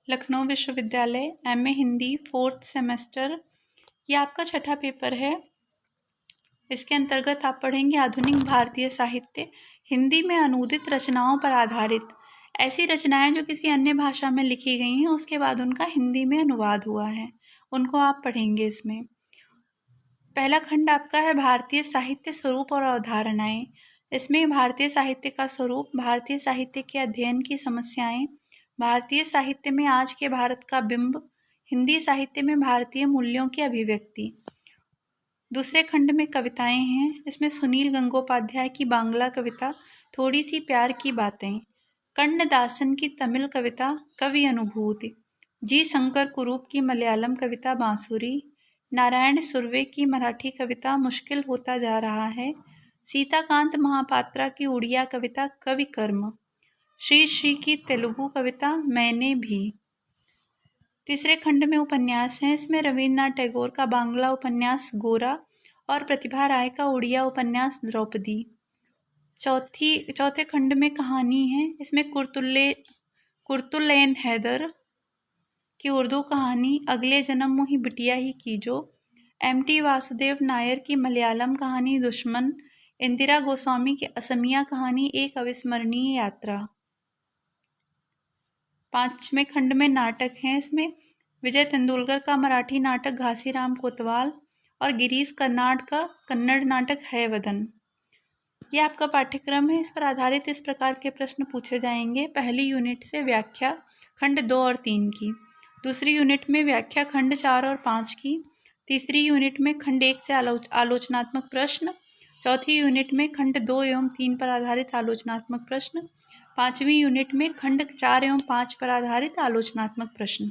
लखनऊ विश्वविद्यालय MA Hindi 4th semester. ये आपका छठा पेपर है। इसके अंतर्गत आप पढ़ेंगे आधुनिक भारतीय साहित्य, हिंदी में अनूदित रचनाओं पर आधारित ऐसी रचनाएं जो किसी अन्य भाषा में लिखी गई हैं, उसके बाद उनका हिंदी में अनुवाद हुआ है, उनको आप पढ़ेंगे। इसमें पहला खंड आपका है भारतीय साहित्य स्वरूप और अवधारणाएं। इसमें भारतीय साहित्य का स्वरूप, भारतीय साहित्य के अध्ययन की समस्याएं, भारतीय साहित्य में आज के भारत का बिंब, हिंदी साहित्य में भारतीय मूल्यों की अभिव्यक्ति। दूसरे खंड में कविताएं हैं। इसमें सुनील गंगोपाध्याय की बांग्ला कविता थोड़ी सी प्यार की बातें, कन्नदासन की तमिल कविता कवि अनुभूति, जी शंकर कुरूप की मलयालम कविता बांसुरी, नारायण सुर्वे की मराठी कविता मुश्किल होता जा रहा है, सीताकांत महापात्रा की उड़िया कविता कवि कर्म, श्री श्री की तेलुगु कविता मैंने भी। तीसरे खंड में उपन्यास हैं। इसमें रविन्द्रनाथ टैगोर का बांग्ला उपन्यास गोरा और प्रतिभा राय का उड़िया उपन्यास द्रौपदी। चौथे खंड में कहानी है। इसमें कुर्तुलैन हैदर की उर्दू कहानी अगले जन्म मुही बिटिया ही कीजो, एमटी वासुदेव नायर की मलयालम कहानी दुश्मन, इंदिरा गोस्वामी की असमिया कहानी एक अविस्मरणीय यात्रा। पांचवें खंड में नाटक हैं। इसमें विजय तेंदुलकर का मराठी नाटक घासीराम कोतवाल और गिरीश कर्नाड का कन्नड़ नाटक है वदन। ये आपका पाठ्यक्रम है। इस पर आधारित इस प्रकार के प्रश्न पूछे जाएंगे। पहली यूनिट से व्याख्या खंड 2 और 3 की, दूसरी यूनिट में व्याख्या खंड 4 और 5 की, तीसरी यूनिट में खंड 1 से आलोचनात्मक प्रश्न, चौथी यूनिट में खंड 2 एवं 3 पर आधारित आलोचनात्मक प्रश्न, पांचवी यूनिट में खंड 4 एवं 5 पर आधारित आलोचनात्मक प्रश्न।